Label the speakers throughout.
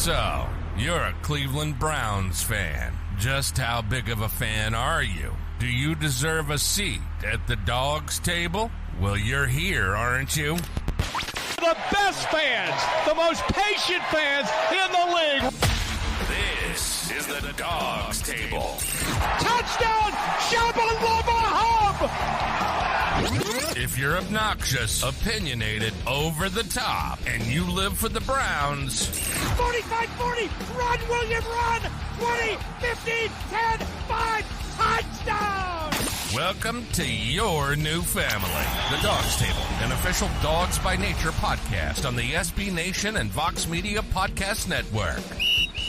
Speaker 1: So, you're a Cleveland Browns fan. Just how big of a fan are you? Do you deserve a seat at the Dawgs Table? Well, you're here, aren't you?
Speaker 2: The best fans, the most patient fans in the league.
Speaker 1: This is the Dawgs Table.
Speaker 2: Touchdown, Shabalaba Hub!
Speaker 1: If you're obnoxious, opinionated, over the top, and you live for the Browns...
Speaker 2: 45-40, run, William, run! 20, 15, 10, 5, touchdown!
Speaker 1: Welcome to your new family, the Dawgs Table, an official Dawgs By Nature podcast on the SB Nation and Vox Media Podcast Network.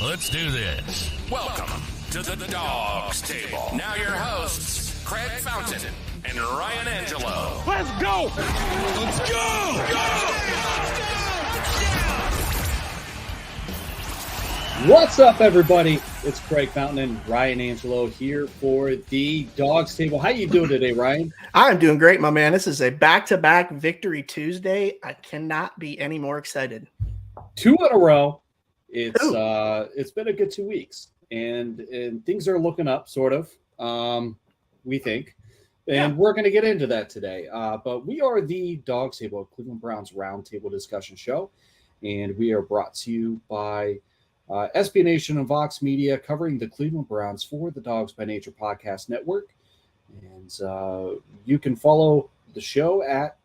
Speaker 1: Let's do this. Welcome to the Dawgs Table. Now your hosts, Craig Fountain and Ryan Angelo.
Speaker 2: Let's go! Let's go!
Speaker 3: What's up, everybody? It's Craig Fountain and Ryan Angelo here for the Dawgs Table. How you doing today, Ryan?
Speaker 4: I'm doing great, my man. This is a back-to-back Victory Tuesday. I cannot be any more excited.
Speaker 3: 2 in a row. It's been a good 2 weeks, and things are looking up, sort of. We think. And we're going to get into that today. But we are the Dawgs Table, Cleveland Browns roundtable discussion show. And we are brought to you by SB Nation and Vox Media, covering the Cleveland Browns for the Dawgs By Nature Podcast Network. And you can follow the show at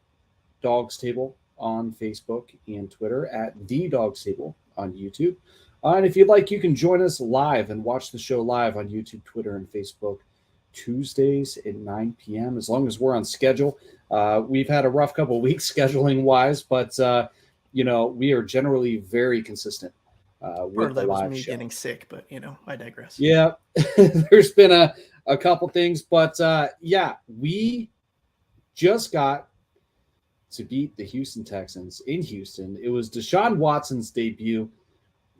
Speaker 3: Dawgs Table on Facebook and Twitter, at The Dawgs Table on YouTube. And if you'd like, you can join us live and watch the show live on YouTube, Twitter, and Facebook Tuesdays at 9 p.m. as long as we're on schedule. We've had a rough couple of weeks scheduling wise, but we are generally very consistent with the live show.
Speaker 4: Getting sick, but I digress.
Speaker 3: Yeah, there's been a couple things, but we just got to beat the Houston Texans in Houston. It was Deshaun Watson's debut.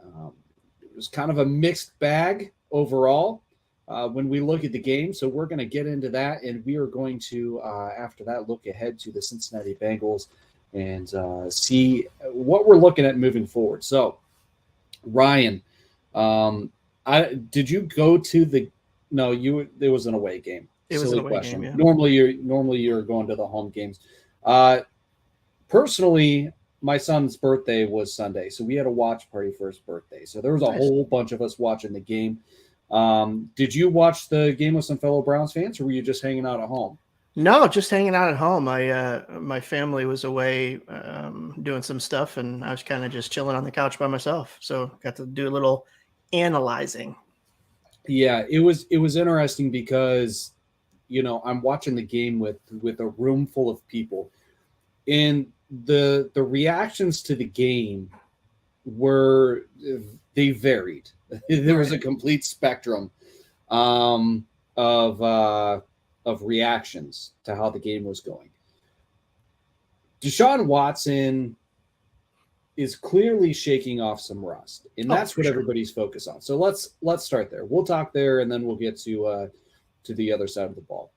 Speaker 3: It was kind of a mixed bag overall. When we look at the game. So we're going to get into that, and we are going to, after that, look ahead to the Cincinnati Bengals and see what we're looking at moving forward. So, Ryan, did you go to the – no, it was an away game.
Speaker 4: It was an away game, yeah.
Speaker 3: Normally you're going to the home games. Personally, my son's birthday was Sunday, so we had a watch party for his birthday. So there was a whole bunch of us watching the game. Did you watch the game with some fellow Browns fans, or were you just hanging out at home?
Speaker 4: No, just hanging out at home. My family was away doing some stuff, and I was kind of just chilling on the couch by myself. So got to do a little analyzing. Yeah,
Speaker 3: it was interesting because I'm watching the game with a room full of people, and the reactions to the game they varied. There was a complete spectrum of reactions to how the game was going. Deshaun Watson is clearly shaking off some rust, and that's what everybody's focused on. So let's start there. We'll talk there, and then we'll get to the other side of the ball.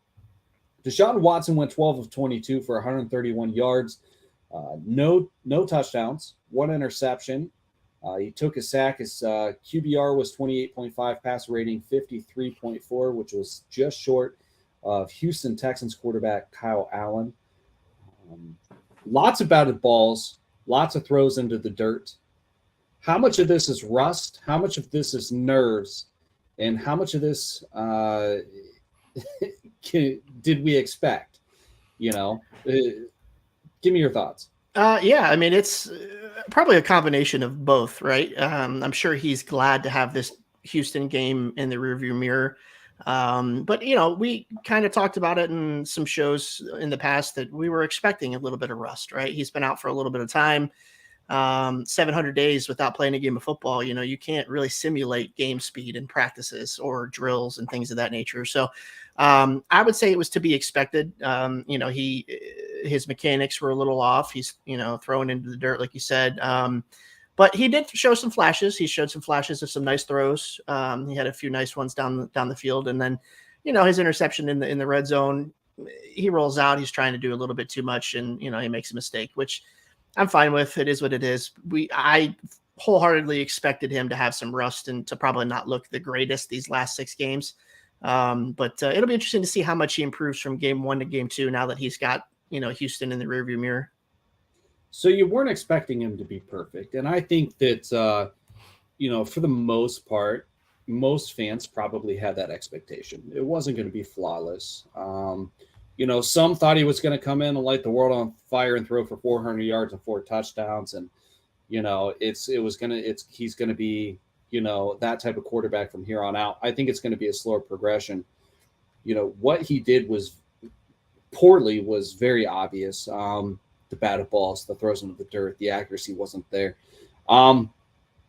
Speaker 3: Deshaun Watson went 12 of 22 for 131 yards, no touchdowns, 1 interception. He took a sack. His QBR was 28.5, pass rating 53.4, which was just short of Houston Texans quarterback Kyle Allen. Lots of batted balls, lots of throws into the dirt. How much of this is rust? How much of this is nerves? And how much of this did we expect? Give me your thoughts.
Speaker 4: It's probably a combination of both, right? I'm sure he's glad to have this Houston game in the rearview mirror. But we kind of talked about it in some shows in the past that we were expecting a little bit of rust, right? He's been out for a little bit of time, 700 days without playing a game of football. You can't really simulate game speed in practices or drills and things of that nature. So I would say it was to be expected. His mechanics were a little off. He's, throwing into the dirt, like you said. But he did show some flashes. He showed some flashes of some nice throws. He had a few nice ones down the field. And then, his interception in the red zone, he rolls out. He's trying to do a little bit too much, and, he makes a mistake, which I'm fine with. It is what it is. I wholeheartedly expected him to have some rust and to probably not look the greatest these last 6 games. But it'll be interesting to see how much he improves from game 1 to game 2 now that he's got, Houston in the rearview mirror.
Speaker 3: So you weren't expecting him to be perfect. And I think that, for the most part, most fans probably had that expectation. It wasn't going to be flawless. Some thought he was going to come in and light the world on fire and throw for 400 yards and 4 touchdowns. And, he's going to be, that type of quarterback from here on out. I think it's going to be a slower progression. What he did was very obvious. The batted balls, the throws into the dirt, the accuracy wasn't there.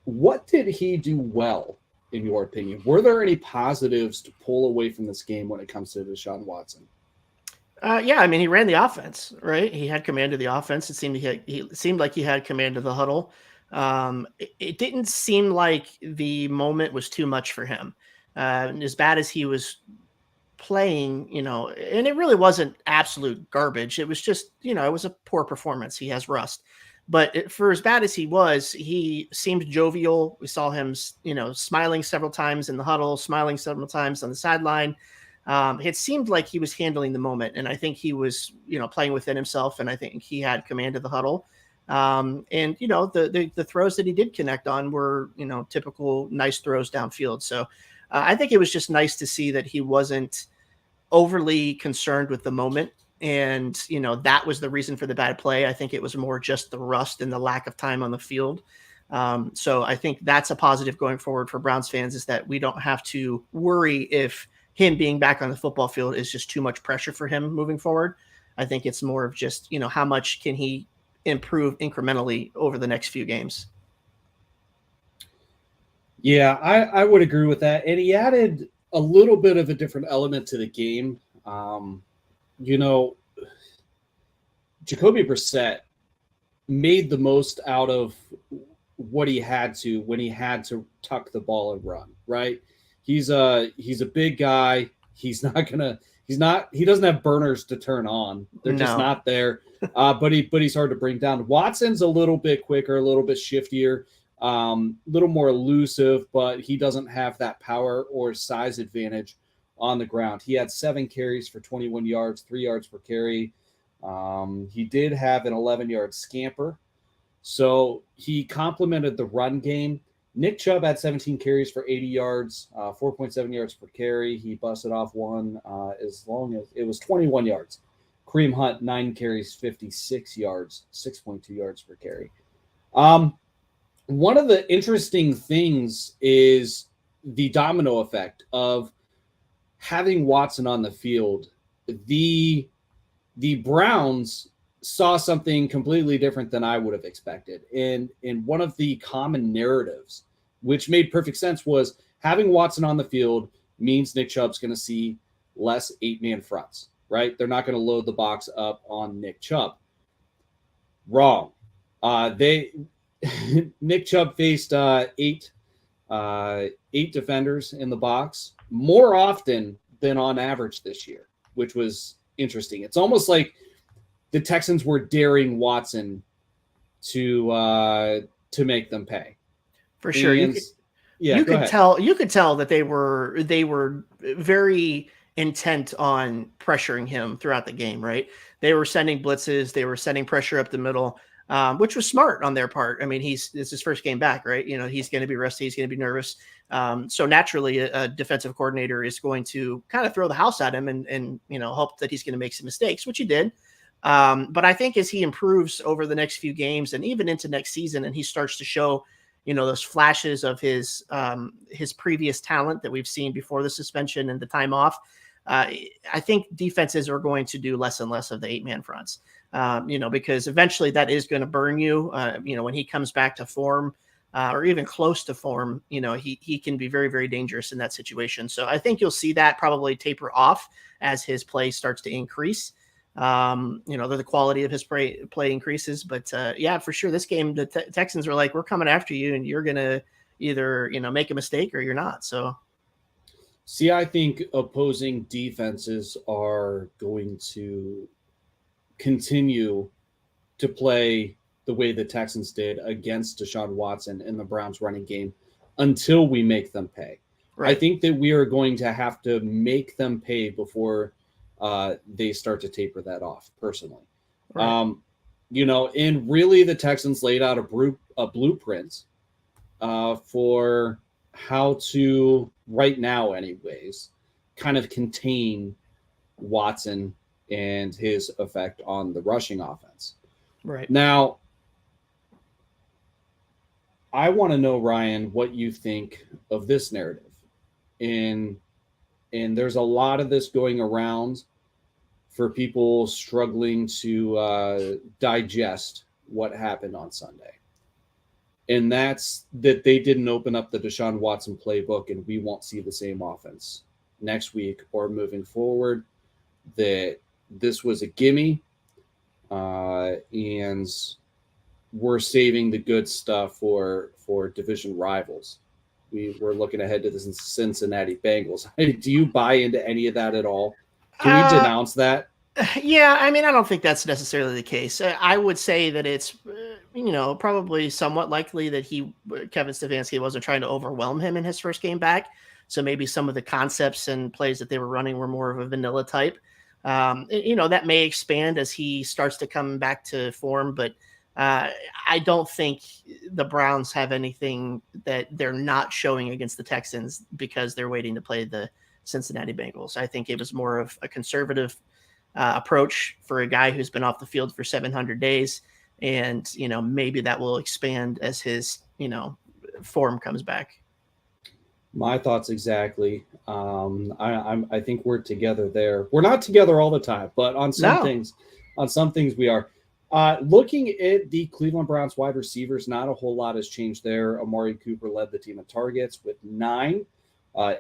Speaker 3: What did he do well, in your opinion? Were there any positives to pull away from this game when it comes to Deshaun Watson?
Speaker 4: Yeah, I mean, he ran the offense, right? He had command of the offense. It seemed like he had command of the huddle. It didn't seem like the moment was too much for him. As bad as he was playing, and it really wasn't absolute garbage. It was just, it was a poor performance. He has rust. But for as bad as he seemed jovial. We saw him, smiling several times in the huddle, smiling several times on the sideline. It seemed like he was handling the moment, and I think he was, playing within himself, and I think he had command of the huddle. And the throws that he did connect on were, typical nice throws downfield. So I think it was just nice to see that he wasn't overly concerned with the moment. And, that was the reason for the bad play. I think it was more just the rust and the lack of time on the field. So I think that's a positive going forward for Browns fans, is that we don't have to worry if him being back on the football field is just too much pressure for him moving forward. I think it's more of just, how much can he improve incrementally over the next few games.
Speaker 3: Yeah, I would agree with that. And he added a little bit of a different element to the game. Jacoby Brissett made the most out of what he had to when he had to tuck the ball and run, right? He's a big guy. He doesn't have burners to turn on. They're just not there. But he's hard to bring down. Watson's a little bit quicker, a little bit shiftier, little more elusive, but he doesn't have that power or size advantage on the ground. He had 7 carries for 21 yards, 3 yards per carry. He did have an 11-yard scamper. So he complemented the run game. Nick Chubb had 17 carries for 80 yards, 4.7 yards per carry. He busted off one as long as it was 21 yards. Kareem Hunt, 9 carries, 56 yards, 6.2 yards per carry. One of the interesting things is the domino effect of having Watson on the field. The Browns saw something completely different than I would have expected. And one of the common narratives, which made perfect sense, was having Watson on the field means Nick Chubb's going to see less 8-man fronts, right? They're not going to load the box up on Nick Chubb. Wrong. Nick Chubb faced 8 defenders in the box more often than on average this year, which was interesting. It's almost like the Texans were daring Watson to make them pay.
Speaker 4: For sure. You could tell that they were very intent on pressuring him throughout the game, right? They were sending blitzes, they were sending pressure up the middle, which was smart on their part. I mean, it's his first game back, right? He's going to be rusty, he's going to be nervous. So naturally a defensive coordinator is going to kind of throw the house at him and hope that he's going to make some mistakes, which he did. But I think as he improves over the next few games and even into next season, and he starts to show, those flashes of his previous talent that we've seen before the suspension and the time off, I think defenses are going to do less and less of the 8-man fronts, because eventually that is going to burn you. When he comes back to form or even close to form, he can be very, very dangerous in that situation. So I think you'll see that probably taper off as his play starts to increase. The quality of his play increases, but for sure, this game, the Texans are like, we're coming after you and you're going to either, make a mistake or you're not. So.
Speaker 3: See, I think opposing defenses are going to continue to play the way the Texans did against Deshaun Watson in the Browns running game until we make them pay.
Speaker 4: Right.
Speaker 3: I think that we are going to have to make them pay before they start to taper that off, personally.
Speaker 4: Right.
Speaker 3: And really the Texans laid out a blueprint for how to, right now anyways, kind of contain Watson and his effect on the rushing offense.
Speaker 4: Right.
Speaker 3: Now, I want to know, Ryan, what you think of this narrative. And there's a lot of this going around for people struggling to digest what happened on Sunday. And that's that they didn't open up the Deshaun Watson playbook, and we won't see the same offense next week or moving forward. That this was a gimme, and we're saving the good stuff for division rivals. We're looking ahead to the Cincinnati Bengals. Do you buy into any of that at all? Can we denounce that?
Speaker 4: Yeah, I mean, I don't think that's necessarily the case. I would say that it's, probably somewhat likely that Kevin Stefanski wasn't trying to overwhelm him in his first game back. So maybe some of the concepts and plays that they were running were more of a vanilla type. That may expand as he starts to come back to form, but I don't think the Browns have anything that they're not showing against the Texans because they're waiting to play the Cincinnati Bengals. I think it was more of a conservative approach for a guy who's been off the field for 700 days. And, maybe that will expand as his, form comes back.
Speaker 3: My thoughts exactly. I think we're together there. We're not together all the time, but on some things we are. Looking at the Cleveland Browns wide receivers, not a whole lot has changed there. Amari Cooper led the team in targets with 9,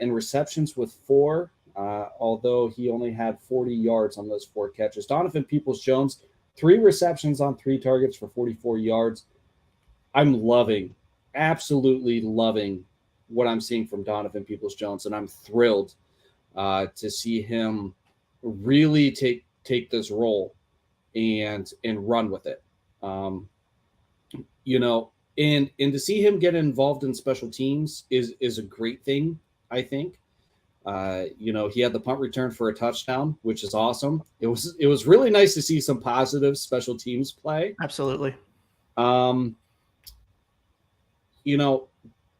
Speaker 3: in receptions with 4, although he only had 40 yards on those 4 catches. Donovan Peoples-Jones, 3 receptions on 3 targets for 44 yards. I'm absolutely loving what I'm seeing from Donovan Peoples-Jones, and I'm thrilled to see him really take this role and run with it. And to see him get involved in special teams is a great thing, I think. He had the punt return for a touchdown, which is awesome. It was really nice to see some positive special teams play.
Speaker 4: Absolutely.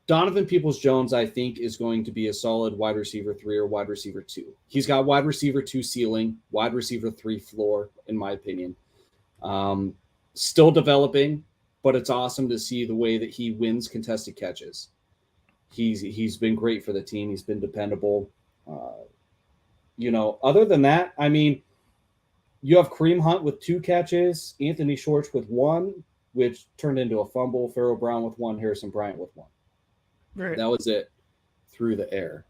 Speaker 3: Donovan Peoples-Jones, I think, is going to be a solid wide receiver 3 or wide receiver 2. He's got wide receiver 2 ceiling, wide receiver 3 floor, in my opinion. Still developing, but it's awesome to see the way that he wins contested catches. He's been great for the team. He's been dependable. Other than that, I mean, you have Kareem Hunt with 2 catches, Anthony Schwartz with 1, which turned into a fumble, Pharaoh Brown with 1, Harrison Bryant with 1.
Speaker 4: Right.
Speaker 3: That was it through the air.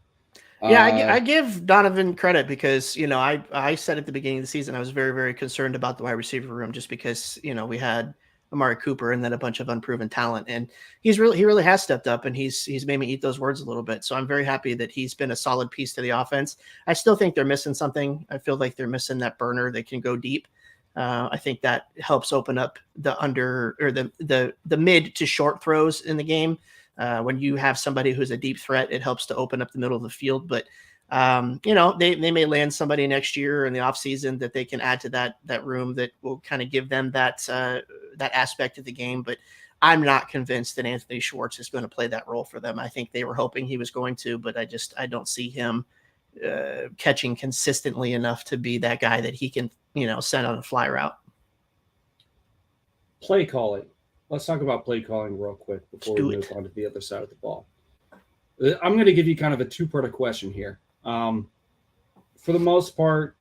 Speaker 4: Yeah, I give Donovan credit because, I said at the beginning of the season, I was very, very concerned about the wide receiver room just because, we had Amari Cooper and then a bunch of unproven talent. And he really has stepped up, and he's made me eat those words a little bit. So I'm very happy that he's been a solid piece to the offense. I still think they're missing something. I feel like they're missing that burner that can go deep. I think that helps open up the the mid to short throws in the game. When you have somebody who's a deep threat, it helps to open up the middle of the field. But, they may land somebody next year in the offseason that they can add to that room that will kind of give them that aspect of the game. But I'm not convinced that Anthony Schwartz is going to play that role for them. I think they were hoping he was going to, but I don't see him catching consistently enough to be that guy that he can, send on a fly route.
Speaker 3: Play calling. Let's talk about play calling real quick before we move on to the other side of the ball. I'm going to give you kind of a 2-part question here. For the most part,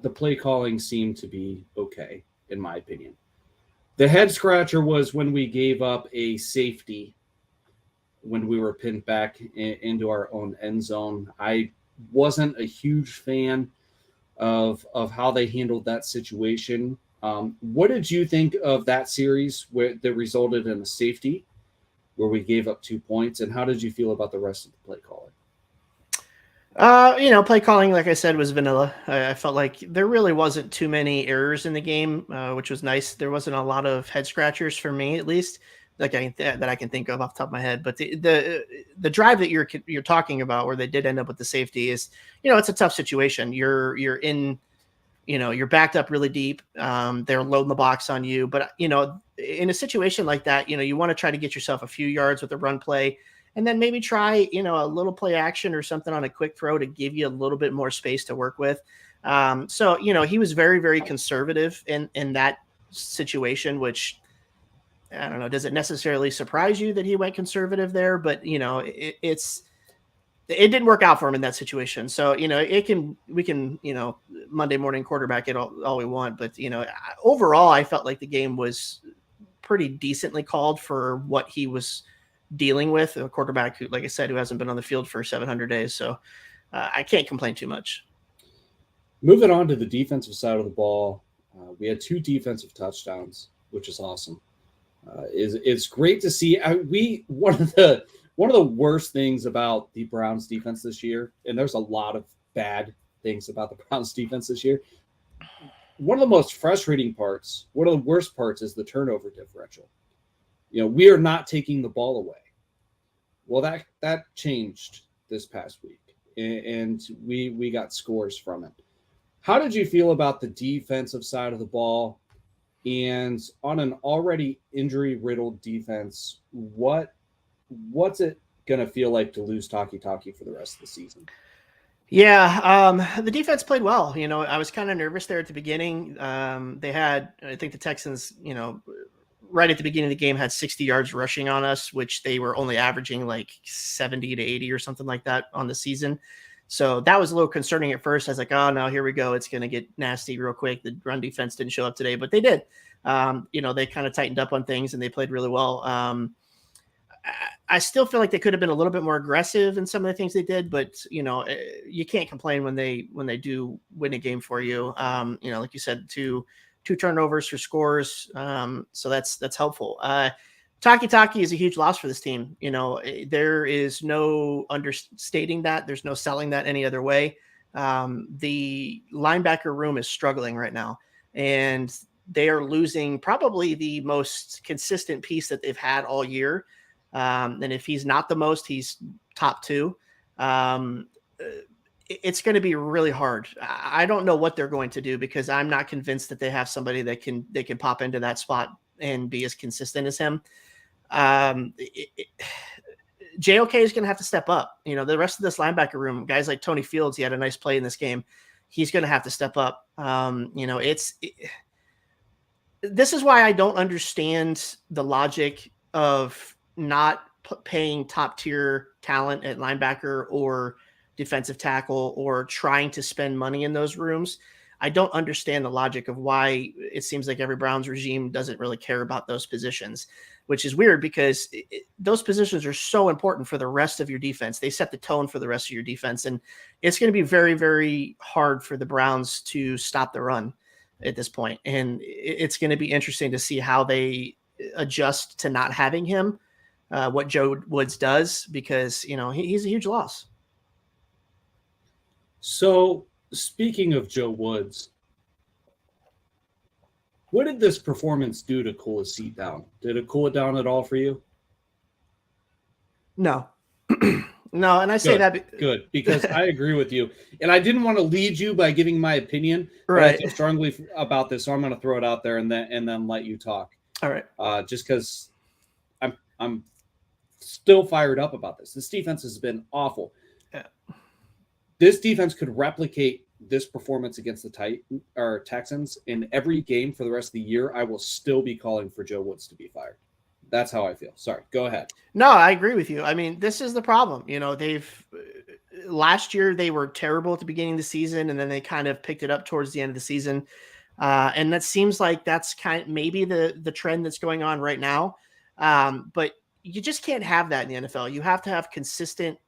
Speaker 3: the play calling seemed to be okay, in my opinion. The head scratcher was when we gave up a safety when we were pinned back into our own end zone. I wasn't a huge fan of how they handled that situation. What did you think of that series that resulted in a safety where we gave up 2 points, and how did you feel about the rest of the play calling?
Speaker 4: Play calling, like I said, was vanilla. I felt like there really wasn't too many errors in the game, which was nice. There wasn't a lot of head scratchers for me, at least, that I can think of off the top of my head. But the drive that you're talking about, where they did end up with the safety, is, it's a tough situation. You're in, you're backed up really deep. They're loading the box on you, but in a situation like that, you want to try to get yourself a few yards with the run play. And then maybe try, a little play action or something on a quick throw to give you a little bit more space to work with. So he was very, very conservative in that situation, which, I don't know, does it necessarily surprise you that he went conservative there? But, it didn't work out for him in that situation. So, we can, Monday morning quarterback it all we want. But, overall, I felt like the game was pretty decently called for what he was dealing with, a quarterback who, like I said, who hasn't been on the field for 700 days. So I can't complain too much.
Speaker 3: Moving on to the defensive side of the ball, we had 2 defensive touchdowns, which is awesome. It's great to see. One of the worst things about the Browns defense this year, and there's a lot of bad things about the Browns defense this year. One of the most frustrating parts, one of the worst parts, is the turnover differential. We are not taking the ball away. Well, that changed this past week, and we got scores from it. How did you feel about the defensive side of the ball? And on an already injury-riddled defense, what's it going to feel like to lose Taki for the rest of the season?
Speaker 4: Yeah, the defense played well. I was kind of nervous there at the beginning. They had, I think the Texans, right at the beginning of the game had 60 yards rushing on us, which they were only averaging like 70 to 80 or something like that on the season. So that was a little concerning at first. I was like, oh no, here we go. It's going to get nasty real quick. The run defense didn't show up today, but they did. They kind of tightened up on things and they played really well. I still feel like they could have been a little bit more aggressive in some of the things they did, but you can't complain when they do win a game for you. Like you said, two turnovers for scores. So that's helpful. Taki is a huge loss for this team. There is no understating that. There's no selling that any other way. The linebacker room is struggling right now, and they are losing probably the most consistent piece that they've had all year. And if he's not the most, he's top 2. It's going to be really hard. I don't know what they're going to do, because I'm not convinced that they have somebody that can pop into that spot and be as consistent as him. JOK is going to have to step up. The rest of this linebacker room, guys like Tony Fields, he had a nice play in this game. He's going to have to step up. This is why I don't understand the logic of not paying top tier talent at linebacker or defensive tackle, or trying to spend money in those rooms. I don't understand the logic of why it seems like every Browns regime doesn't really care about those positions, which is weird, because those positions are so important for the rest of your defense. They set the tone for the rest of your defense, and it's going to be very, very hard for the Browns to stop the run at this point. And it's going to be interesting to see how they adjust to not having him, what Joe Woods does, because, he's a huge loss.
Speaker 3: So, speaking of Joe Woods, what did this performance do to cool his seat down? Did it cool it down at all for you?
Speaker 4: No. No, and I say that
Speaker 3: good, because I agree with you. And I didn't want to lead you by giving my opinion,
Speaker 4: right?
Speaker 3: But I feel strongly about this, so I'm going to throw it out there and then let you talk.
Speaker 4: All right.
Speaker 3: Just because I'm still fired up about this. This defense has been awful.
Speaker 4: Yeah.
Speaker 3: This defense could replicate this performance against the Texans in every game for the rest of the year. I will still be calling for Joe Woods to be fired. That's how I feel. Sorry, go ahead.
Speaker 4: No, I agree with you. I mean, this is the problem. Last year they were terrible at the beginning of the season, and then they kind of picked it up towards the end of the season. And that seems like that's maybe the trend that's going on right now. But you just can't have that in the NFL. You have to have consistent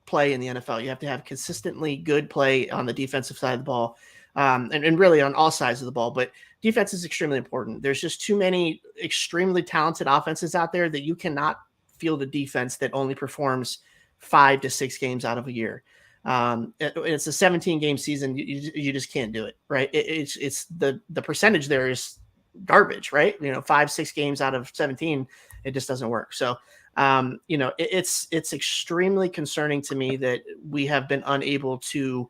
Speaker 4: play in the NFL. You have to have consistently good play on the defensive side of the ball, and really on all sides of the ball. But defense is extremely important. There's just too many extremely talented offenses out there that you cannot field a defense that only performs 5 to 6 games out of a year. It's a 17 game season. You just can't do it, right? It's the percentage there is garbage, right? 5-6 games out of 17, it just doesn't work. So, it's extremely concerning to me that we have been unable to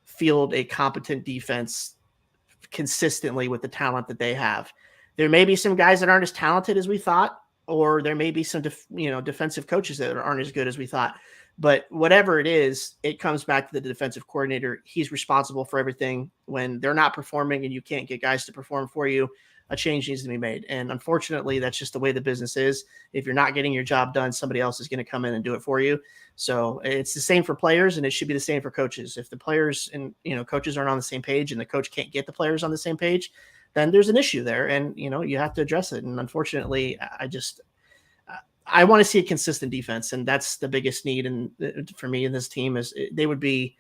Speaker 4: field a competent defense consistently with the talent that they have. There may be some guys that aren't as talented as we thought, or there may be some defensive coaches that aren't as good as we thought. But whatever it is, it comes back to the defensive coordinator. He's responsible for everything. When they're not performing and you can't get guys to perform for you, a change needs to be made. And unfortunately, that's just the way the business is. If you're not getting your job done, somebody else is going to come in and do it for you. So it's the same for players, and it should be the same for coaches. If the players and coaches aren't on the same page and the coach can't get the players on the same page, then there's an issue there, and you have to address it. And unfortunately, I want to see a consistent defense, and that's the biggest need. And for me and this team is they would be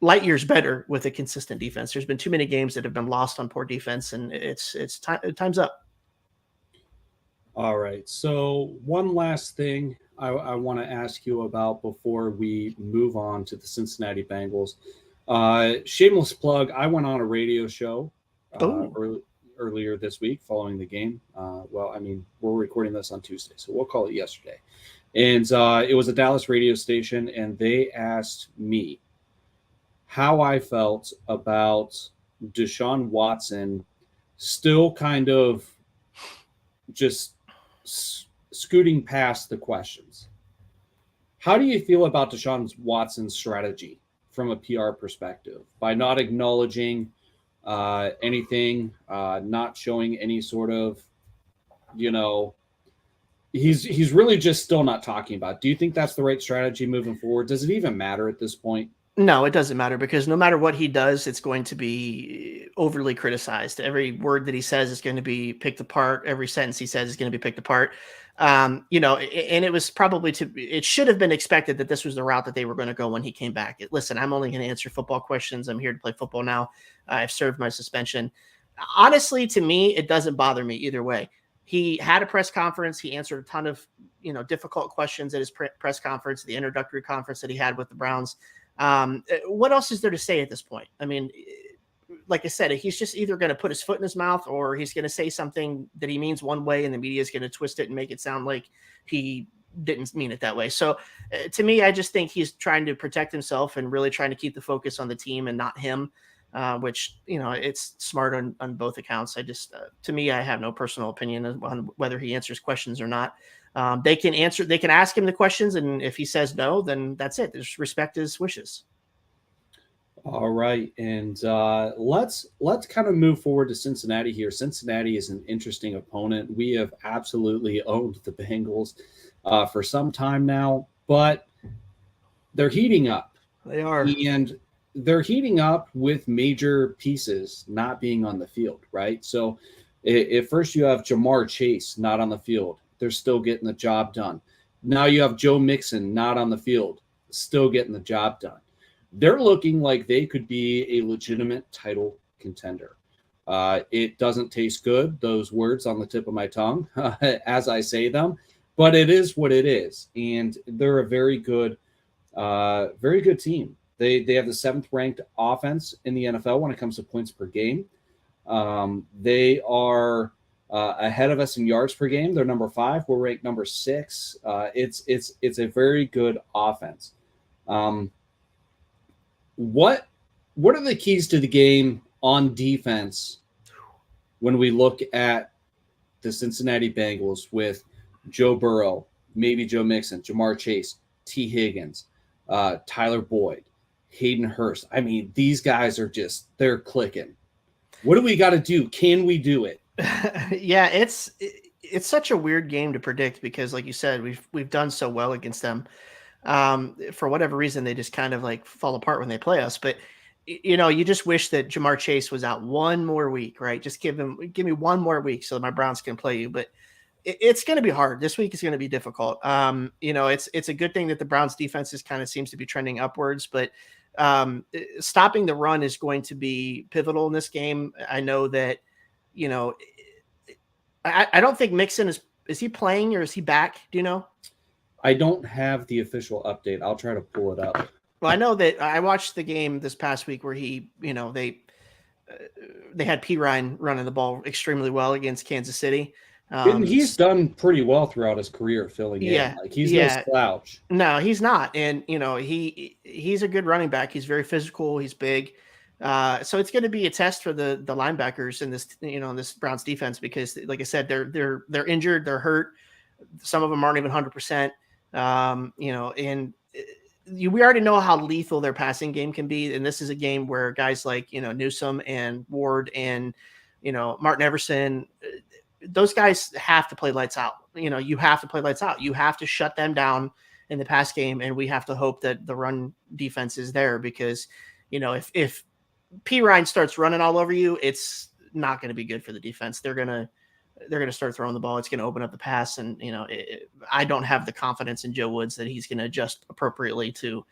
Speaker 4: light years better with a consistent defense. There's been too many games that have been lost on poor defense, and time's up.
Speaker 3: All right. So one last thing I want to ask you about before we move on to the Cincinnati Bengals. Shameless plug. I went on a radio show earlier this week following the game. We're recording this on Tuesday, so we'll call it yesterday. And it was a Dallas radio station, and they asked me how I felt about Deshaun Watson still kind of just scooting past the questions. How do you feel about Deshaun Watson's strategy from a PR perspective by not acknowledging anything, not showing any sort of, he's really just still not talking about it. Do you think that's the right strategy moving forward? Does it even matter at this point?
Speaker 4: No, it doesn't matter, because no matter what he does, it's going to be overly criticized. Every word that he says is going to be picked apart. Every sentence he says is going to be picked apart. And it was it should have been expected that this was the route that they were going to go when he came back. Listen, I'm only going to answer football questions. I'm here to play football now. I've served my suspension. Honestly, to me, it doesn't bother me either way. He had a press conference. He answered a ton of, difficult questions at his press conference, the introductory conference that he had with the Browns. What else is there to say at this point? I mean, like I said, he's just either going to put his foot in his mouth, or he's going to say something that he means one way and the media is going to twist it and make it sound like he didn't mean it that way. So to me, I just think he's trying to protect himself and really trying to keep the focus on the team and not him, which, it's smart on both accounts. To me, I have no personal opinion on whether he answers questions or not. They can ask him the questions, and if he says no, then that's it. Just respect his wishes.
Speaker 3: All right. And let's kind of move forward to Cincinnati here. Cincinnati is an interesting opponent. We have absolutely owned the Bengals for some time now, but they're heating up.
Speaker 4: They are.
Speaker 3: And they're heating up with major pieces not being on the field, right? So at first you have Jamar Chase not on the field. They're still getting the job done. Now you have Joe Mixon not on the field, still getting the job done. They're looking like they could be a legitimate title contender. It doesn't taste good, those words on the tip of my tongue as I say them, but it is what it is. And they're a very good team. They have the 7th ranked offense in the NFL when it comes to points per game. They are ahead of us in yards per game. They're number 5. We're ranked number 6. It's a very good offense. What are the keys to the game on defense when we look at the Cincinnati Bengals with Joe Burrow, maybe Joe Mixon, Jamar Chase, T. Higgins, Tyler Boyd, Hayden Hurst? I mean, these guys are they're clicking. What do we got to do? Can we do it?
Speaker 4: Yeah, it's such a weird game to predict because, like you said, we've done so well against them. For whatever reason, they just kind of like fall apart when they play us. But you just wish that Jamar Chase was out one more week, right? Just give me one more week so that my Browns can play you. But it's going to be hard. This week is going to be difficult. It's a good thing that the Browns defense kind of seems to be trending upwards, but stopping the run is going to be pivotal in this game. I know that, I don't think Mixon is he playing or is he back? Do you know?
Speaker 3: I don't have the official update. I'll try to pull it up.
Speaker 4: Well, I know that I watched the game this past week where they had P. Ryan running the ball extremely well against Kansas City.
Speaker 3: And he's done pretty well throughout his career filling in. Like he's no slouch.
Speaker 4: No, he's not. And he's a good running back. He's very physical. He's big. So it's going to be a test for the linebackers in this, in this Browns defense, because like I said, they're injured, they're hurt. Some of them aren't even 100%. And we already know how lethal their passing game can be. And this is a game where guys like, Newsome and Ward and, Martin Everson, those guys have to play lights out. You have to play lights out. You have to shut them down in the pass game. And we have to hope that the run defense is there, because, if P. Ryan starts running all over you, it's not going to be good for the defense. They're going to start throwing the ball. It's going to open up the pass. And, I don't have the confidence in Joe Woods that he's going to adjust appropriately to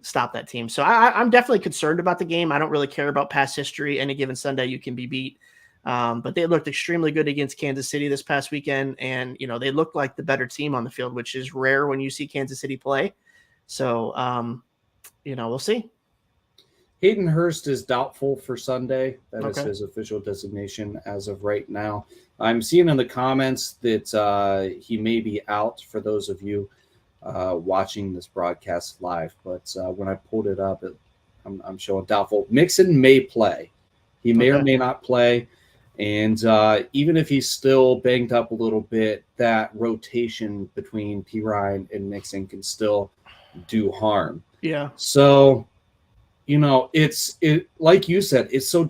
Speaker 4: stop that team. So I'm definitely concerned about the game. I don't really care about past history. Any given Sunday you can be beat. But they looked extremely good against Kansas City this past weekend. And, they looked like the better team on the field, which is rare when you see Kansas City play. So, we'll see.
Speaker 3: Hayden Hurst is doubtful for Sunday. That is his official designation as of right now. I'm seeing in the comments that he may be out for those of you watching this broadcast live. But when I pulled it up, I'm showing doubtful. Mixon may play. He may or may not play. And even if he's still banged up a little bit, that rotation between P. Ryan and Mixon can still do harm.
Speaker 4: Yeah.
Speaker 3: So, it's like you said, it's so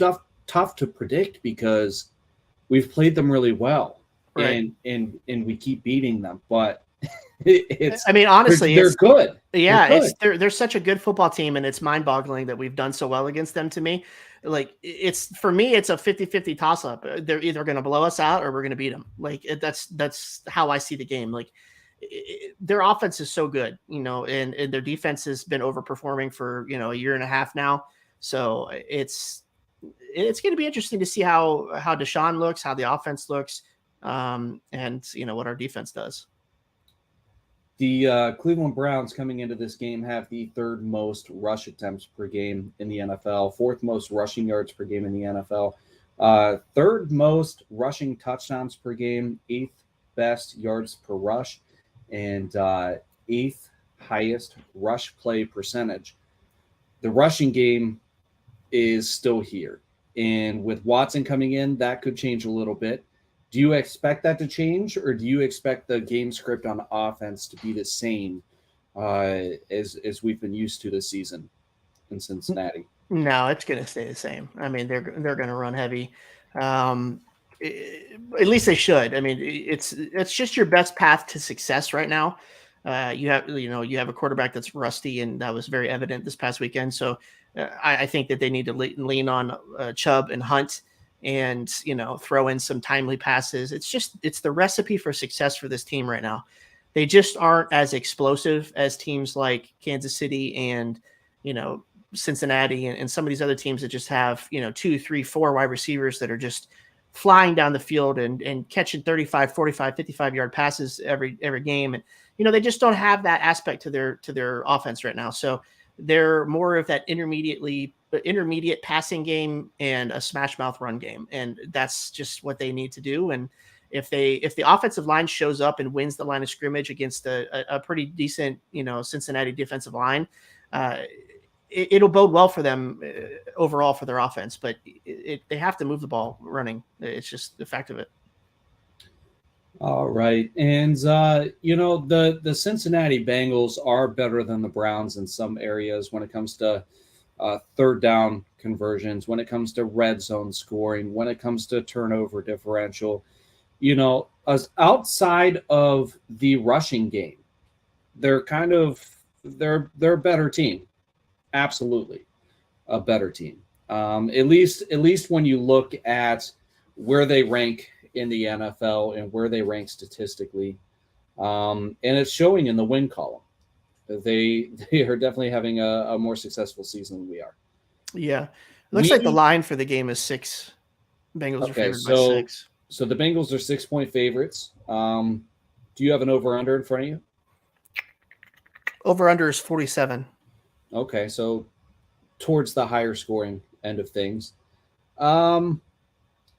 Speaker 3: tough to predict because we've played them really well,
Speaker 4: right?
Speaker 3: And we keep beating them, but
Speaker 4: honestly,
Speaker 3: they're good.
Speaker 4: Yeah, they're such a good football team, and it's mind-boggling that we've done so well against them. To me, for me, it's a 50-50 toss-up. They're either going to blow us out or we're going to beat them. That's how I see the game. Their offense is so good, and their defense has been overperforming for, a year and a half now. So it's going to be interesting to see how Deshaun looks, how the offense looks, and what our defense does.
Speaker 3: The Cleveland Browns coming into this game have the third most rush attempts per game in the NFL, fourth most rushing yards per game in the NFL, third most rushing touchdowns per game, eighth best yards per rush, and eighth highest rush play percentage. The rushing game is still here. And with Watson coming in, that could change a little bit. Do you expect that to change, or do you expect the game script on offense to be the same as we've been used to this season in Cincinnati?
Speaker 4: No, it's going to stay the same. They're going to run heavy. At least they should. It's just your best path to success right now. You have a quarterback that's rusty, and that was very evident this past weekend. So I think that they need to lean on Chubb and Hunt, and throw in some timely passes. It's the recipe for success for this team right now. They just aren't as explosive as teams like Kansas City and Cincinnati and some of these other teams that just have 2, 3, 4 wide receivers that are just flying down the field and catching 35, 45, 55-yard passes every game. And they just don't have that aspect to their offense right now. So they're more of that intermediate passing game and a smash mouth run game. And that's just what they need to do. And if the offensive line shows up and wins the line of scrimmage against a pretty decent, Cincinnati defensive line, it'll bode well for them overall for their offense, but they have to move the ball running. It's just the fact of it.
Speaker 3: All right. And, the Cincinnati Bengals are better than the Browns in some areas when it comes to third down conversions, when it comes to red zone scoring, when it comes to turnover differential. As outside of the rushing game, they're a better team. Absolutely a better team. At least when you look at where they rank in the NFL and where they rank statistically. And it's showing in the win column. They are definitely having a more successful season than we are.
Speaker 4: Yeah. It looks like the line for the game is 6. Bengals are favored by 6.
Speaker 3: So the Bengals are 6-point favorites. Do you have an over-under in front of you?
Speaker 4: Over-under is 47.
Speaker 3: Okay, so towards the higher scoring end of things.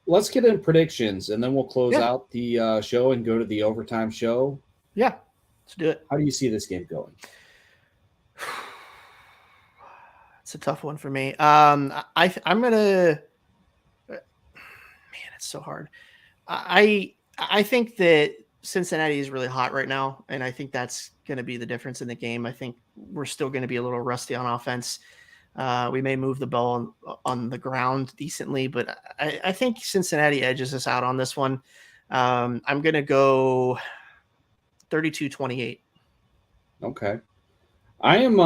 Speaker 3: Let's get in predictions, and then we'll close out the show and go to the overtime show.
Speaker 4: Yeah, let's do it.
Speaker 3: How do you see this game going?
Speaker 4: It's a tough one for me. I'm gonna. Man, it's so hard. I think that Cincinnati is really hot right now, and I think that's going to be the difference in the game. I think we're still going to be a little rusty on offense. We may move the ball on the ground decently, but I think Cincinnati edges us out on this one. I'm going to go 32-28.
Speaker 3: Okay. I'm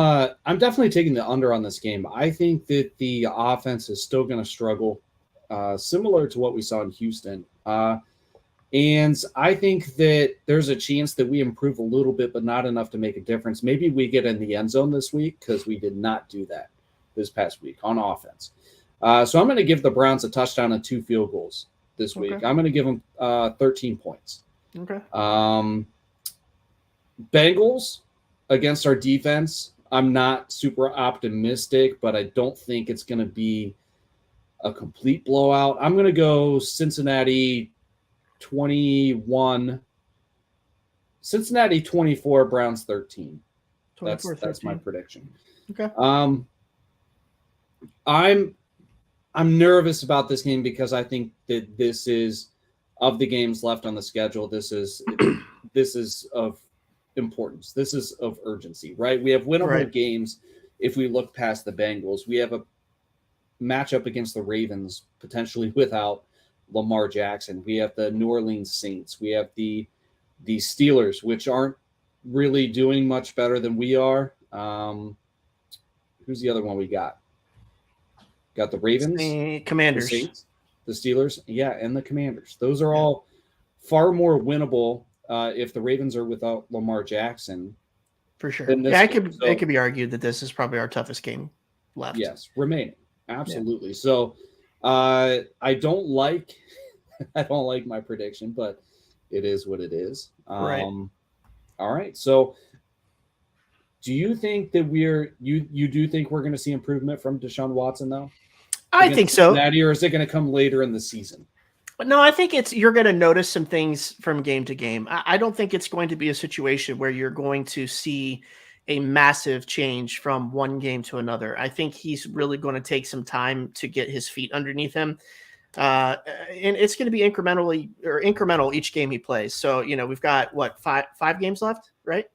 Speaker 3: definitely taking the under on this game. I think that the offense is still going to struggle, similar to what we saw in Houston. And I think that there's a chance that we improve a little bit, but not enough to make a difference. Maybe we get in the end zone this week because we did not do that this past week on offense. So I'm going to give the Browns a touchdown and 2 field goals this week. I'm going to give them 13 points.
Speaker 4: Okay.
Speaker 3: Bengals against our defense, I'm not super optimistic, but I don't think it's going to be a complete blowout. I'm going to go Cincinnati 21, Cincinnati 24, Browns 13. That's my prediction.
Speaker 4: Okay.
Speaker 3: I'm nervous about this game because I think that this is, of the games left on the schedule, this is of importance. This is of urgency, right? We have winnable games if we look past the Bengals. We have a matchup against the Ravens, potentially without Lamar Jackson. We have the New Orleans Saints. We have the Steelers, which aren't really doing much better than we are. Who's the other one we got? Got the Ravens,
Speaker 4: the Commanders,
Speaker 3: the Saints, the Steelers, and the Commanders. Those are all far more winnable if the Ravens are without Lamar Jackson.
Speaker 4: For sure. Yeah, it could be argued that this is probably our toughest game left.
Speaker 3: Yes, remaining. Absolutely. Yeah. So I don't like my prediction, but it is what it is.
Speaker 4: Right.
Speaker 3: All right. So do you think that you do think we're going to see improvement from Deshaun Watson though?
Speaker 4: I think so.
Speaker 3: Or is it going to come later in the season?
Speaker 4: No, I think you're going to notice some things from game to game. I don't think it's going to be a situation where you're going to see a massive change from one game to another. I think he's really going to take some time to get his feet underneath him. And it's going to be incremental each game he plays. So, we've got five games left, right?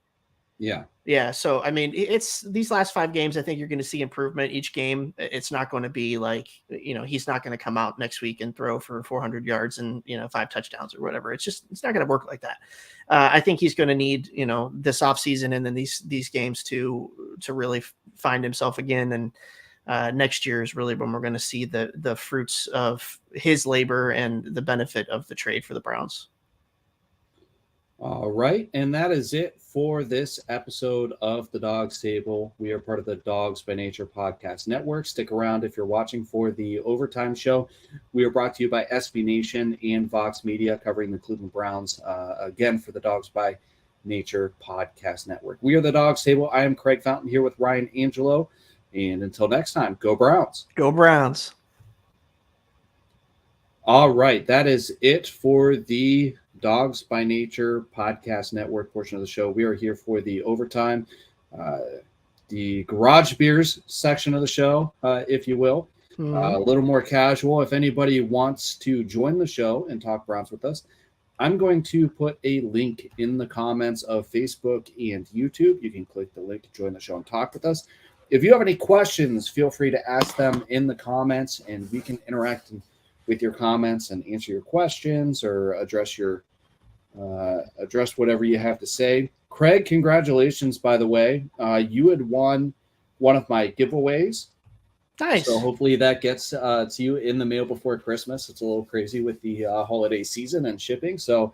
Speaker 3: Yeah.
Speaker 4: Yeah. So, I mean, it's these last 5 games, I think you're going to see improvement each game. It's not going to be like, he's not going to come out next week and throw for 400 yards and, 5 touchdowns or whatever. It's not going to work like that. I think he's going to need, this offseason and then these games to really find himself again. And next year is really when we're going to see the fruits of his labor and the benefit of the trade for the Browns.
Speaker 3: All right. And that is it for this episode of the Dawgs Table. We are part of the Dawgs By Nature podcast network. Stick around if you're watching for the overtime show. We are brought to you by SB Nation and Vox Media, covering the Cleveland Browns, again, for the Dawgs By Nature podcast network. We are the Dawgs Table. I am Craig Fountain here with Ryan Angelo. And until next time, go Browns.
Speaker 4: Go Browns.
Speaker 3: All right. That is it for the Dawgs By Nature podcast network portion of the show. We are here for the overtime, the garage beers section of the show, if you will. A little more casual. If anybody wants to join the show and talk Browns with us, I'm going to put a link in the comments of Facebook and YouTube. You can click the link to join the show and talk with us. If you have any questions, feel free to ask them in the comments, and we can interact with your comments and answer your questions or address whatever you have to say. Craig, congratulations, by the way. You had won one of my giveaways.
Speaker 4: Nice.
Speaker 3: So hopefully that gets to you in the mail before Christmas. It's a little crazy with the holiday season and shipping. So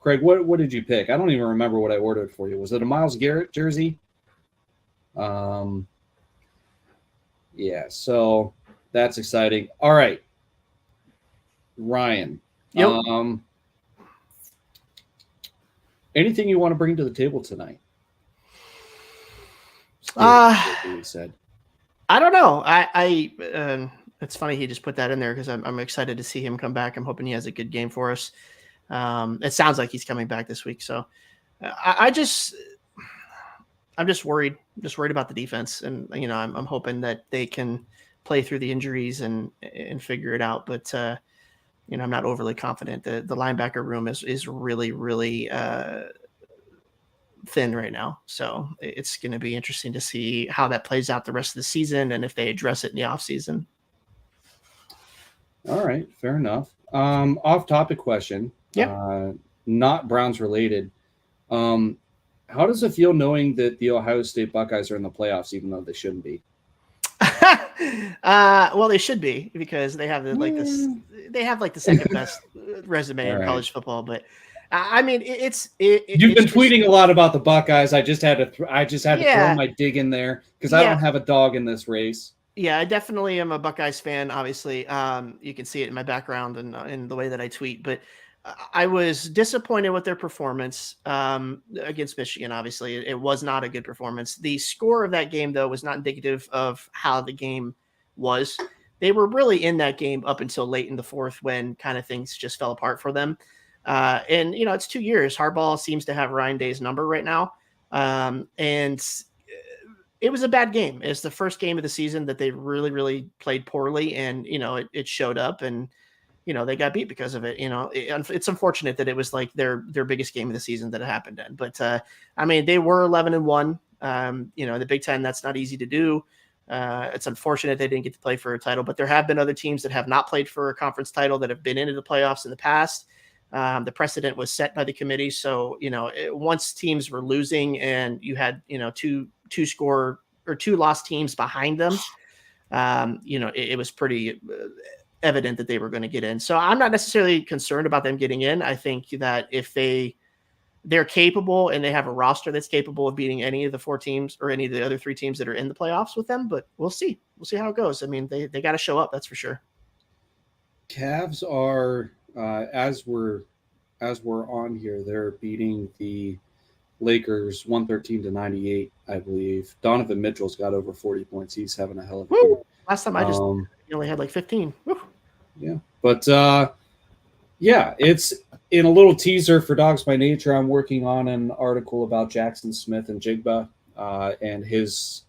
Speaker 3: Craig, what did you pick? I don't even remember what I ordered for you. Was it a Myles Garrett jersey? Yeah, so that's exciting. All right, Ryan.
Speaker 4: Yep.
Speaker 3: Anything you want to bring to the table tonight? He said.
Speaker 4: I don't know. It's funny he just put that in there because I'm excited to see him come back. I'm hoping he has a good game for us. It sounds like he's coming back this week. So I'm just worried. I'm just worried about the defense, and I'm hoping that they can play through the injuries and figure it out. But I'm not overly confident. The linebacker room is really, really thin right now. So it's going to be interesting to see how that plays out the rest of the season and if they address it in the offseason.
Speaker 3: All right, fair enough. Off-topic question.
Speaker 4: Yeah.
Speaker 3: Not Browns related. How does it feel knowing that the Ohio State Buckeyes are in the playoffs, even though they shouldn't be?
Speaker 4: Well, they should be because they have they have the second best resume in college football. But I mean, you've
Speaker 3: been tweeting a lot about the Buckeyes. I just had to throw my dig in there because I don't have a dog in this race.
Speaker 4: Yeah, I definitely am a Buckeyes fan. Obviously, you can see it in my background and in the way that I tweet. But I was disappointed with their performance against Michigan. Obviously, it was not a good performance. The score of that game, though, was not indicative of how the game was. They were really in that game up until late in the fourth when kind of things just fell apart for them. And it's 2 years. Harbaugh seems to have Ryan Day's number right now. And it was a bad game. It's the first game of the season that they really, really played poorly. And, it showed up and, they got beat because of it. It's unfortunate that it was their biggest game of the season that it happened in. But, I mean, they were 11-1. The Big Ten, that's not easy to do. It's unfortunate they didn't get to play for a title, but there have been other teams that have not played for a conference title that have been into the playoffs in the past. The precedent was set by the committee. So, once teams were losing and you had, two lost teams behind them, it was pretty evident that they were going to get in. So I'm not necessarily concerned about them getting in. I think that if they're capable and they have a roster that's capable of beating any of the four teams or any of the other three teams that are in the playoffs with them, but we'll see. We'll see how it goes. I mean, they got to show up. That's for sure.
Speaker 3: Cavs are, as we're on here, they're beating the Lakers 113-98, I believe. Donovan Mitchell's got over 40 points. He's having a hell of a game.
Speaker 4: Last time he only had 15. Woo.
Speaker 3: Yeah. But it's in a little teaser for Dawgs By Nature. I'm working on an article about Jackson Smith and Jigba and his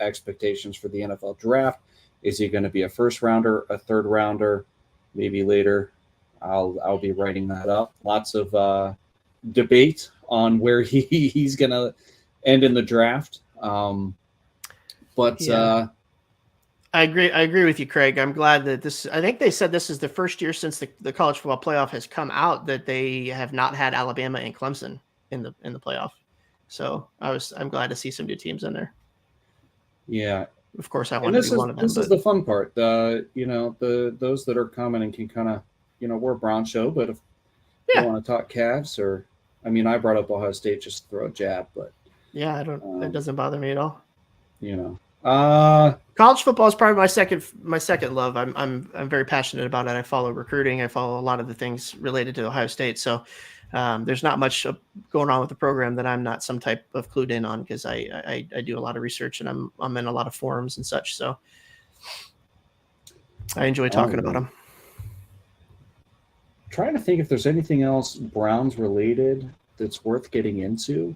Speaker 3: expectations for the NFL draft. Is he going to be a first rounder, a third rounder, maybe later? I'll be writing that up. Lots of debate on where he's going to end in the draft.
Speaker 4: I agree with you, Craig. I'm glad that I think they said this is the first year since the college football playoff has come out that they have not had Alabama and Clemson in the playoff. So I'm glad to see some new teams in there.
Speaker 3: Yeah.
Speaker 4: Of course I want to be one of them.
Speaker 3: This is the fun part. Those that are coming and can kind of, we're a Brown show, but if you want to talk Cavs I brought up Ohio State just to throw a jab, but
Speaker 4: yeah, it doesn't bother me at all.
Speaker 3: College
Speaker 4: football is probably my second love. I'm very passionate about it. I follow recruiting. I follow a lot of the things related to Ohio State. So there's not much going on with the program that I'm not some type of clued in on because I do a lot of research and I'm in a lot of forums and such. So I enjoy talking about them.
Speaker 3: Trying to think if there's anything else Browns related that's worth getting into.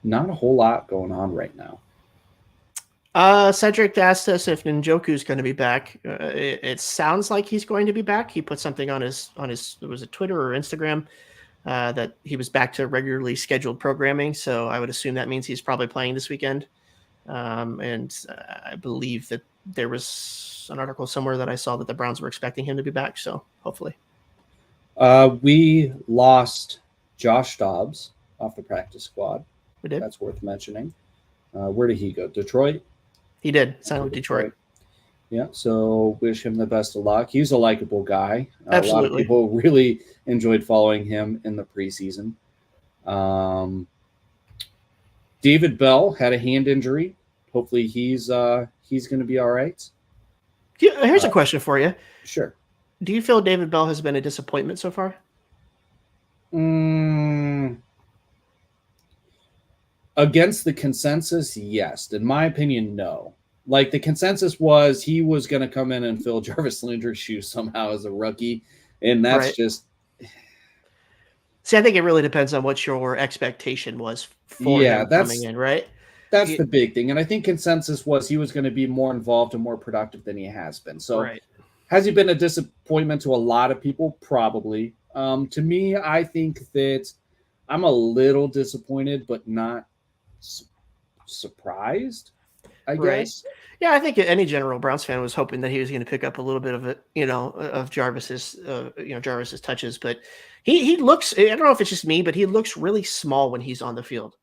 Speaker 3: Not a whole lot going on right now.
Speaker 4: Cedric asked us if Njoku's going to be back. It sounds like he's going to be back. He put something on his was it Twitter or Instagram that he was back to regularly scheduled programming. So I would assume that means he's probably playing this weekend. And I believe that there was an article somewhere that I saw that the Browns were expecting him to be back. So hopefully.
Speaker 3: We lost Josh Dobbs off the practice squad.
Speaker 4: We did.
Speaker 3: That's worth mentioning. Where did he go? Detroit?
Speaker 4: He did. Signed with Detroit.
Speaker 3: Yeah, so wish him the best of luck. He's a likable guy.
Speaker 4: Absolutely.
Speaker 3: A lot of people really enjoyed following him in the preseason. David Bell had a hand injury. Hopefully he's going to be all right.
Speaker 4: Here's a question for you.
Speaker 3: Sure.
Speaker 4: Do you feel David Bell has been a disappointment so far?
Speaker 3: Against the consensus, yes. In my opinion, no. Like, the consensus was he was going to come in and fill Jarvis Landry's shoes somehow as a rookie, and that's just.
Speaker 4: See, I think it really depends on what your expectation was for him coming in, right?
Speaker 3: That's the big thing, and I think consensus was he was going to be more involved and more productive than he has been. So, has he been a disappointment to a lot of people? Probably. To me, I think that I'm a little disappointed, but not surprised, I guess.
Speaker 4: Yeah, I think any general Browns fan was hoping that he was going to pick up a little bit of it, of Jarvis's, Jarvis's touches. But he looks, I don't know if it's just me, but he looks really small when he's on the field.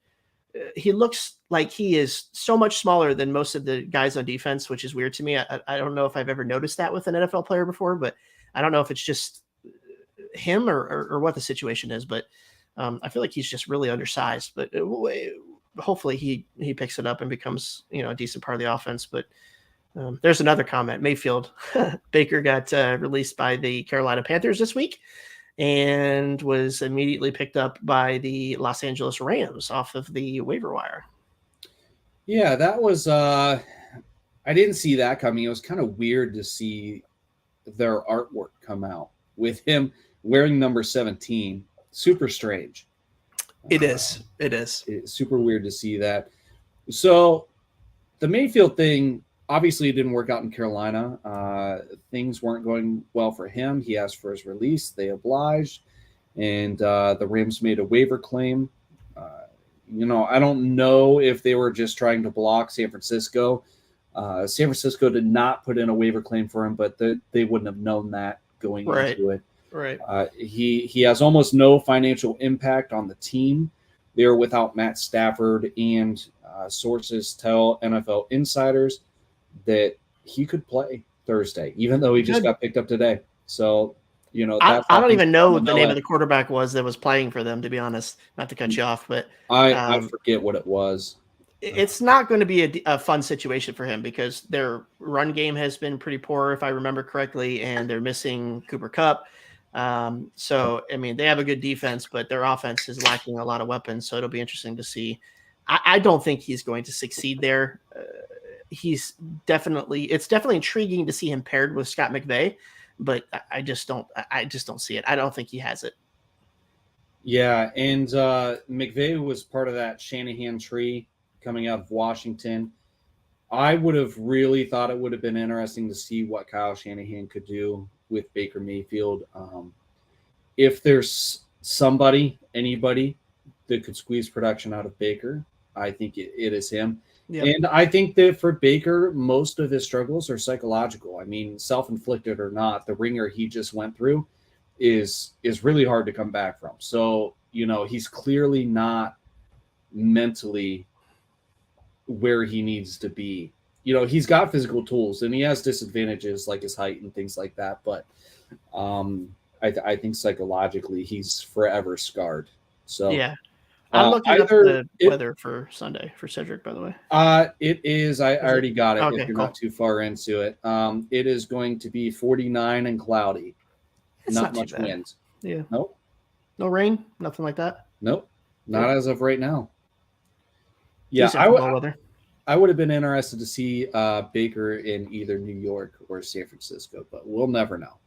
Speaker 4: He looks like he is so much smaller than most of the guys on defense, which is weird to me. I don't know if I've ever noticed that with an NFL player before, but I don't know if it's just him or what the situation is. But I feel like he's just really undersized. But hopefully he picks it up and becomes, a decent part of the offense. But there's another comment. Mayfield Baker got released by the Carolina Panthers this week and was immediately picked up by the Los Angeles Rams off of the waiver wire.
Speaker 3: Yeah, that was I didn't see that coming. It was kind of weird to see their artwork come out with him wearing number 17. Super strange.
Speaker 4: It is. It's
Speaker 3: super weird to see that. So the Mayfield thing, obviously it didn't work out in Carolina. Things weren't going well for him. He asked for his release. They obliged. And the Rams made a waiver claim. I don't know if they were just trying to block San Francisco. San Francisco did not put in a waiver claim for him, but they wouldn't have known that going into it.
Speaker 4: Right.
Speaker 3: He has almost no financial impact on the team. They're without Matt Stafford, and sources tell NFL insiders that he could play Thursday, even though he just got picked up today. So,
Speaker 4: I don't even know what the name of the quarterback was that was playing for them, to be honest, not to cut you off, but
Speaker 3: I forget what it was.
Speaker 4: It's not going to be a fun situation for him because their run game has been pretty poor, if I remember correctly, and they're missing Cooper Kupp. They have a good defense, but their offense is lacking a lot of weapons. So it'll be interesting to see. I don't think he's going to succeed there. It's definitely intriguing to see him paired with Scott McVay, but I just don't see it. I don't think he has it.
Speaker 3: Yeah. And, McVay was part of that Shanahan tree coming out of Washington. I would have really thought it would have been interesting to see what Kyle Shanahan could do with Baker Mayfield. If there's anybody that could squeeze production out of Baker, I think it is him. Yep. And I think that for Baker, most of his struggles are psychological. I mean, self-inflicted or not, the ringer he just went through is really hard to come back from. So, he's clearly not mentally where he needs to be. He's got physical tools and he has disadvantages like his height and things like that. But I think psychologically he's forever scarred. So
Speaker 4: yeah, I'm looking at the weather for Sunday for Cedric, by the way.
Speaker 3: It is. I already got it. If you're not too far into it, it is going to be 49 and cloudy. Not much wind.
Speaker 4: Yeah.
Speaker 3: Nope.
Speaker 4: No rain. Nothing like that.
Speaker 3: Nope. Not as of right now. Yeah, I would have been interested to see Baker in either New York or San Francisco, but we'll never know.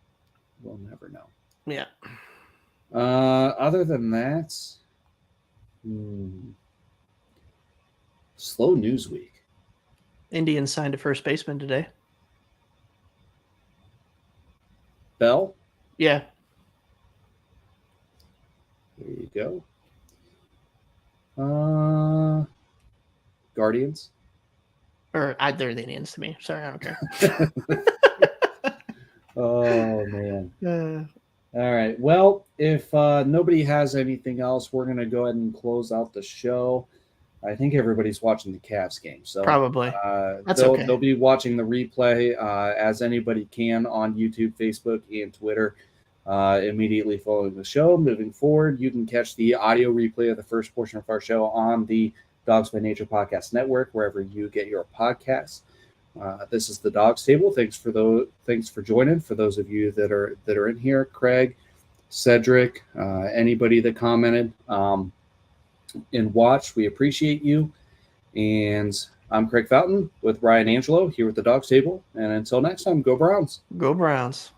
Speaker 4: Yeah.
Speaker 3: Other than that, slow news week.
Speaker 4: Indians signed a first baseman today.
Speaker 3: Bell?
Speaker 4: Yeah.
Speaker 3: There you go. Guardians?
Speaker 4: They're the Indians to me. Sorry, I don't care.
Speaker 3: Oh, man. All right. Well, if nobody has anything else, we're going to go ahead and close out the show. I think everybody's watching the Cavs game. So
Speaker 4: probably.
Speaker 3: They'll be watching the replay as anybody can on YouTube, Facebook, and Twitter immediately following the show. Moving forward, you can catch the audio replay of the first portion of our show on the Dawgs By Nature Podcast Network, wherever you get your podcasts. This is the Dawgs Table. Thanks for joining. For those of you that are in here, Craig, Cedric, anybody that commented, and watch. We appreciate you. And I'm Craig Fountain with Ryan Angelo here with the Dawgs Table. And until next time, go Browns.
Speaker 4: Go Browns.